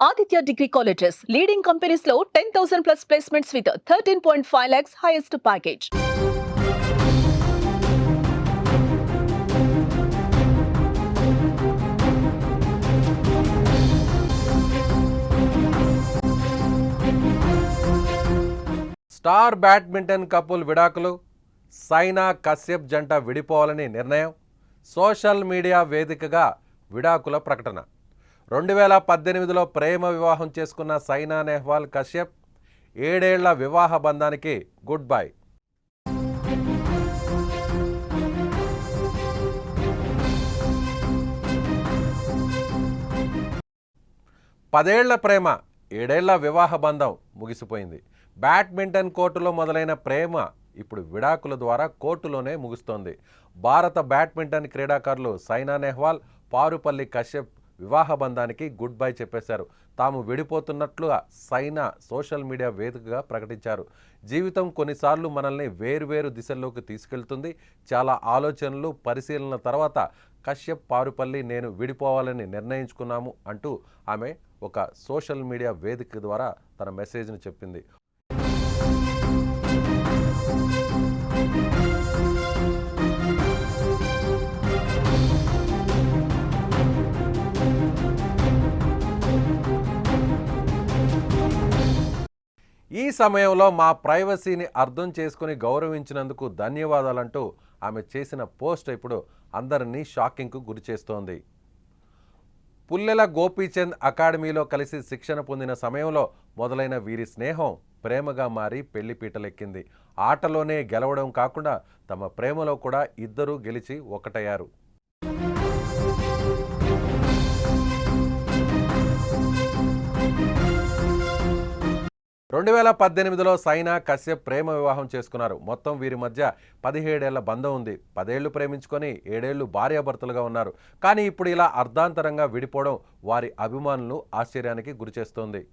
Aditya Degree Colleges, leading companies లో 10,000 plus placements with 13.5 lakhs highest package. Star badminton couple విడాకులు, సైనా కశ్యప్ జంట విడిపోవాలని నిర్ణయం, social media వేదికగా విడాకుల ప్రకటన. 2018లో ప్రేమ వివాహం చేసుకున్న సైనా నెహ్వాల్ కశ్యప్ 7 ఏళ్ల వివాహ బంధానికి గుడ్ బై. పదేళ్ల ప్రేమ, 7 ఏళ్ల వివాహ బంధం ముగిసిపోయింది. బ్యాడ్మింటన్ కోర్టులో మొదలైన ప్రేమ ఇప్పుడు విడాకుల ద్వారా కోర్టులోనే ముగుస్తోంది. భారత బ్యాడ్మింటన్ క్రీడాకారులు సైనా నెహ్వాల్, పారుపల్లి కశ్యప్ వివాహ బంధానికి గుడ్ బై చెప్పేశారు. తాము విడిపోతున్నట్లుగా సైనా సోషల్ మీడియా వేదికగా ప్రకటించారు. జీవితం కొన్నిసార్లు మనల్ని వేరువేరు దిశల్లోకి తీసుకెళ్తుంది. చాలా ఆలోచనలు, పరిశీలన తర్వాత కశ్యప్, పారుపల్లి నేను విడిపోవాలని నిర్ణయించుకున్నాము అంటూ ఆమె ఒక సోషల్ మీడియా వేదిక ద్వారా తన మెసేజ్ని చెప్పింది. ఈ సమయంలో మా ప్రైవసీని అర్థం చేసుకుని గౌరవించినందుకు ధన్యవాదాలంటూ ఆమె చేసిన పోస్ట్ ఇప్పుడు అందరినీ షాకింగ్కు గురిచేస్తోంది. పుల్లెల గోపీచంద్ అకాడమీలో కలిసి శిక్షణ పొందిన సమయంలో మొదలైన వీరి స్నేహం ప్రేమగా మారి పెళ్లిపీటలెక్కింది. ఆటలోనే గెలవడం కాకుండా తమ ప్రేమలో కూడా ఇద్దరూ గెలిచి ఒకటయ్యారు. 2018లో సైనా కశ్యప్ ప్రేమ వివాహం చేసుకున్నారు. మొత్తం వీరి మధ్య 17 ఏళ్ల బంధం ఉంది. 10 ఏళ్లు ప్రేమించుకొని 7 ఏళ్లు భార్యాభర్తలుగా ఉన్నారు. కానీ ఇప్పుడు ఇలా అర్ధాంతరంగా విడిపోవడం వారి అభిమానులను ఆశ్చర్యానికి గురిచేస్తోంది.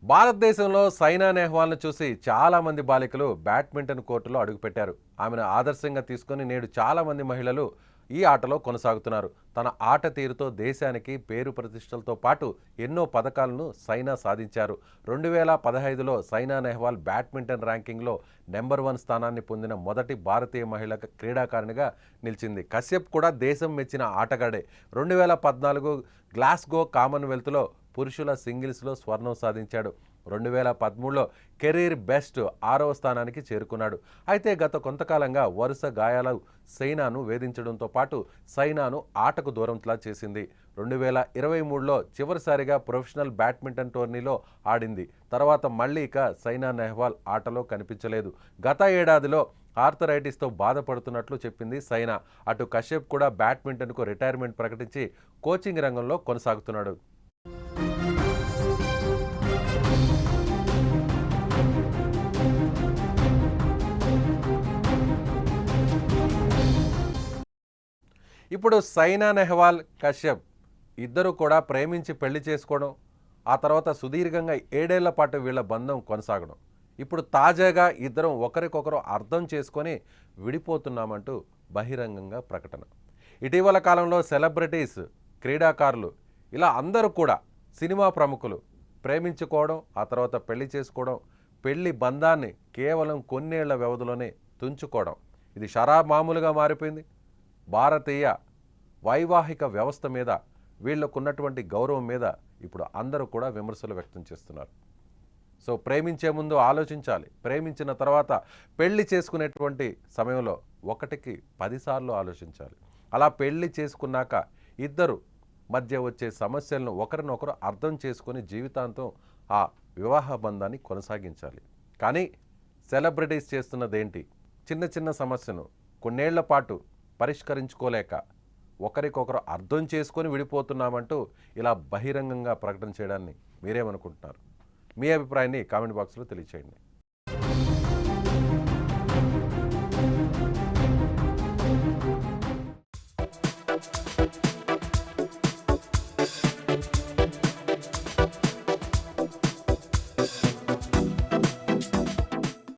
భారతదేశంలో సైనా నెహ్వాల్ను చూసి చాలామంది బాలికలు బ్యాడ్మింటన్ కోర్టులో అడుగుపెట్టారు. ఆమెను ఆదర్శంగా తీసుకుని నేడు చాలామంది మహిళలు ఈ ఆటలో కొనసాగుతున్నారు. తన ఆట తీరుతో దేశానికి పేరు ప్రతిష్టలతో పాటు ఎన్నో పథకాలను సైనా సాధించారు. 2015లో సైనా నెహ్వాల్ బ్యాడ్మింటన్ ర్యాంకింగ్లో నెంబర్ 1 స్థానాన్ని పొందిన మొదటి భారతీయ మహిళా క్రీడాకారిణిగా నిలిచింది. కశ్యప్ కూడా దేశం మెచ్చిన ఆటగాడే. 2014 గ్లాస్గో కామన్వెల్త్లో పురుషుల సింగిల్స్లో స్వర్ణం సాధించాడు. 2013లో కెరీర్ బెస్ట్ 6వ స్థానానికి చేరుకున్నాడు. అయితే గత కొంతకాలంగా వరుస గాయాలు సైనాను వేధించడంతో పాటు సైనాను ఆటకు దూరంలా చేసింది. 2023లో చివరిసారిగా ప్రొఫెషనల్ బ్యాడ్మింటన్ టోర్నీలో ఆడింది. తర్వాత మళ్ళీ ఇక సైనా నెహ్వాల్ ఆటలో కనిపించలేదు. గత ఏడాదిలో ఆర్థరైటిస్తో బాధపడుతున్నట్లు చెప్పింది సైనా. అటు కశ్యప్ కూడా బ్యాడ్మింటన్కు రిటైర్మెంట్ ప్రకటించి కోచింగ్ రంగంలో కొనసాగుతున్నాడు. ఇప్పుడు సైనా నెహ్వాల్, కశ్యప్ ఇద్దరు కూడా ప్రేమించి పెళ్లి చేసుకోవడం, ఆ తర్వాత సుదీర్ఘంగా 7 ఏళ్ల పాటు వీళ్ళ బంధం కొనసాగడం, ఇప్పుడు తాజాగా ఇద్దరం ఒకరికొకరు అర్థం చేసుకొని విడిపోతున్నామంటూ బహిరంగంగా ప్రకటన. ఇటీవల కాలంలో సెలబ్రిటీస్, క్రీడాకారులు ఇలా అందరూ కూడా సినిమా ప్రముఖులు ప్రేమించుకోవడం, ఆ తర్వాత పెళ్లి చేసుకోవడం, పెళ్లి బంధాన్ని కేవలం కొన్నేళ్ల వ్యవధిలోనే తుంచుకోవడం, ఇది మామూలుగా మారిపోయింది. భారతీయ వైవాహిక వ్యవస్థ మీద, వీళ్ళకున్నటువంటి గౌరవం మీద ఇప్పుడు అందరూ కూడా విమర్శలు వ్యక్తం చేస్తున్నారు. సో ప్రేమించే ముందు ఆలోచించాలి. ప్రేమించిన తర్వాత పెళ్లి చేసుకునేటువంటి సమయంలో 1కి 10 సార్లు ఆలోచించాలి. అలా పెళ్లి చేసుకున్నాక ఇద్దరు మధ్య వచ్చే సమస్యలను ఒకరినొకరు అర్థం చేసుకొని జీవితాంతం ఆ వివాహ బంధాన్ని కొనసాగించాలి. కానీ సెలబ్రిటీస్ చేస్తున్నదేంటి? చిన్న చిన్న సమస్యను కొన్నేళ్ల పాటు పరిష్కరించుకోలేక ఒకరికొకరు అర్థం చేసుకొని విడిపోతున్నామంటూ ఇలా బహిరంగంగా ప్రకటన చేయడాన్ని మీరేమనుకుంటున్నారు? మీ అభిప్రాయాన్ని కామెంట్ బాక్స్లో తెలియచేయండి.